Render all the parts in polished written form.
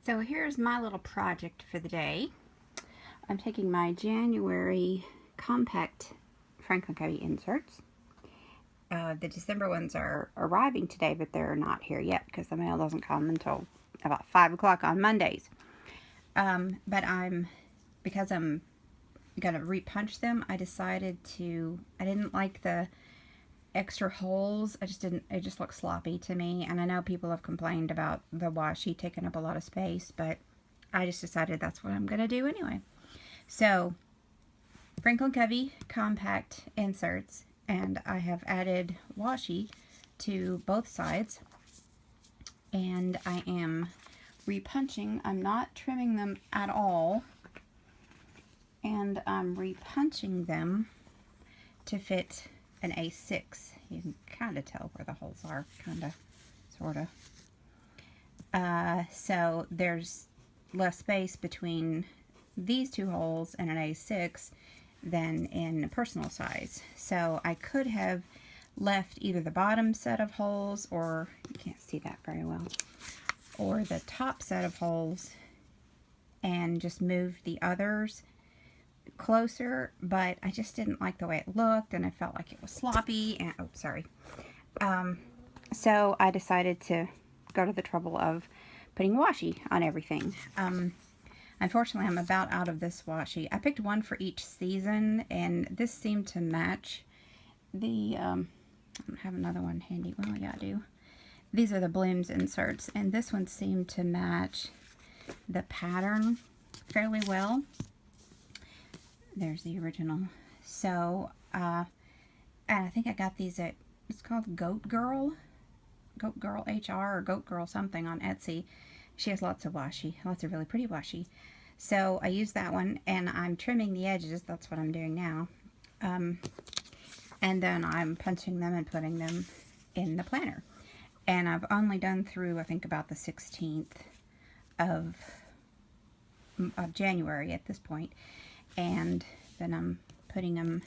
So here's my little project for the day. I'm taking my January compact Franklin Covey inserts. The December ones are arriving today, but they're not here yet because the mail doesn't come until about 5 o'clock on Mondays. Because I'm going to repunch them, I didn't like the extra holes. It just looks sloppy to me. And I know people have complained about the washi taking up a lot of space, but I just decided that's what I'm going to do anyway. So, Franklin Covey compact inserts, and I have added washi to both sides, and I am repunching. I'm not trimming them at all, and I'm repunching them to fit an A6. You can kind of tell where the holes are, kind of, sort of. So there's less space between these two holes and an A6 than in personal size. So I could have left either the bottom set of holes, or you can't see that very well, or the top set of holes and just moved the others closer, but I just didn't like the way it looked, and I felt like it was sloppy, and so I decided to go to the trouble of putting washi on everything. Unfortunately, I'm about out of this washi. I picked one for each season, and this seemed to match the, I don't have another one handy. Well, yeah, I do. These are the Blooms inserts, and this one seemed to match the pattern fairly well. There's the original. So, and I think I got these at, it's called Goat Girl HR, or Goat Girl something on Etsy. She has lots of washi, lots of really pretty washi. So I used that one, and I'm trimming the edges. That's what I'm doing now. And then I'm punching them and putting them in the planner. And I've only done through, I think, about the 16th of January at this point. And then I'm putting them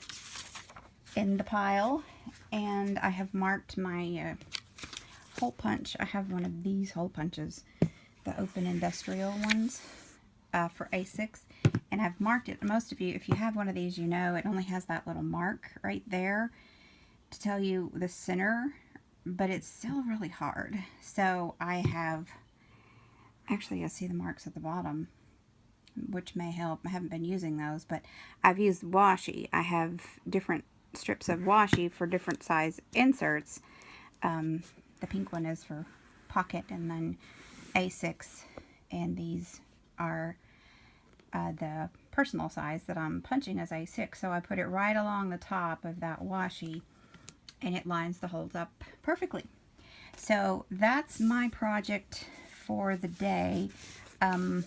in the pile, and I have marked my hole punch. I have one of these hole punches, the open industrial ones for A6, and I've marked it. Most of you, if you have one of these, you know it only has that little mark right there to tell you the center, but it's still really hard. So I have, actually you'll see the marks at the bottom, which may help. I haven't been using those, but I've used washi. I have different strips of washi for different size inserts. The pink one is for pocket, and then A6, and these are the personal size that I'm punching as A6. So I put it right along the top of that washi, and it lines the holes up perfectly. So that's my project for the day. I'm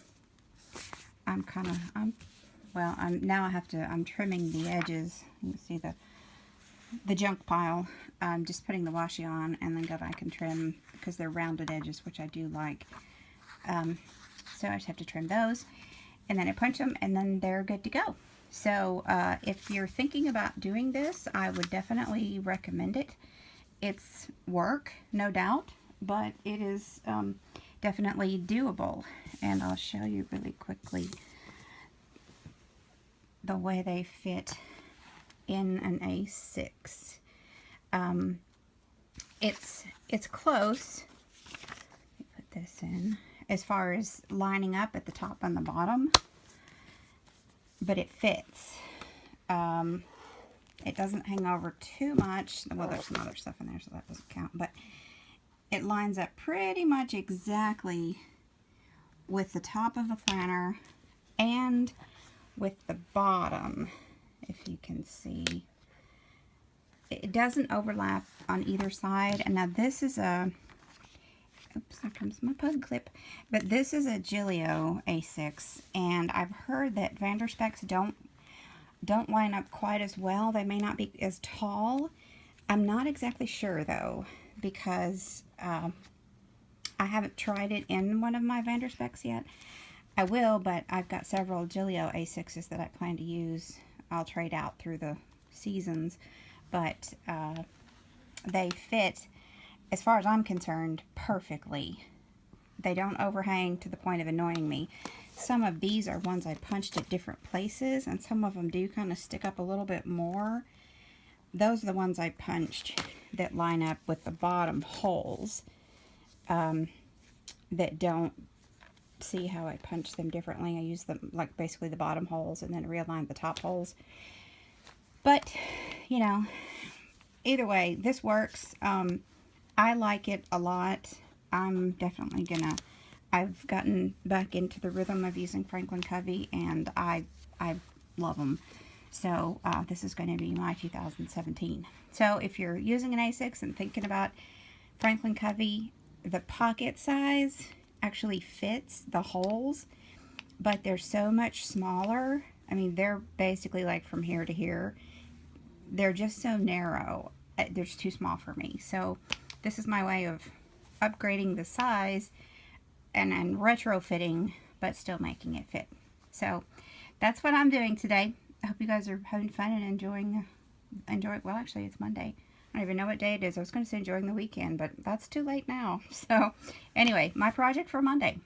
trimming the edges. You can see the junk pile. I'm just putting the washi on and then go back and trim, because they're rounded edges, which I do like. So I just have to trim those, and then I punch them, and then they're good to go. So if you're thinking about doing this, I would definitely recommend it. It's work, no doubt, but it is definitely doable. And I'll show you really quickly the way they fit in an A6. It's close. Let me put this in, as far as lining up at the top and the bottom, but it fits. It doesn't hang over too much. Well, there's some other stuff in there, so that doesn't count, but it lines up pretty much exactly with the top of the planner and with the bottom, if you can see. It doesn't overlap on either side. And now this is a, oops, there comes my pug clip, but this is a Gillio A6, and I've heard that Vanderspecs don't line up quite as well. They may not be as tall. I'm not exactly sure though, because I haven't tried it in one of my Vanderspecs yet. I will, but I've got several Gillio A6s that I plan to use. I'll trade out through the seasons, but they fit, as far as I'm concerned, perfectly they don't overhang to the point of annoying me. Some of these are ones I punched at different places, and some of them do kind of stick up a little bit more. Those are the ones I punched that line up with the bottom holes, that don't see how I punch them differently. I use them like basically the bottom holes and then realign the top holes. But, you know, either way, this works. I like it a lot. I'm definitely gonna, I've gotten back into the rhythm of using Franklin Covey, and I love them. So this is going to be my 2017. So if you're using an A6 and thinking about Franklin Covey, the pocket size actually fits the holes, but they're so much smaller. I mean, they're basically like from here to here. They're just so narrow. They're just too small for me. So this is my way of upgrading the size and retrofitting, but still making it fit. So that's what I'm doing today. I hope you guys are having fun and enjoying, well, actually, it's Monday. I don't even know what day it is. I was going to say enjoying the weekend, but that's too late now. So anyway, my project for Monday.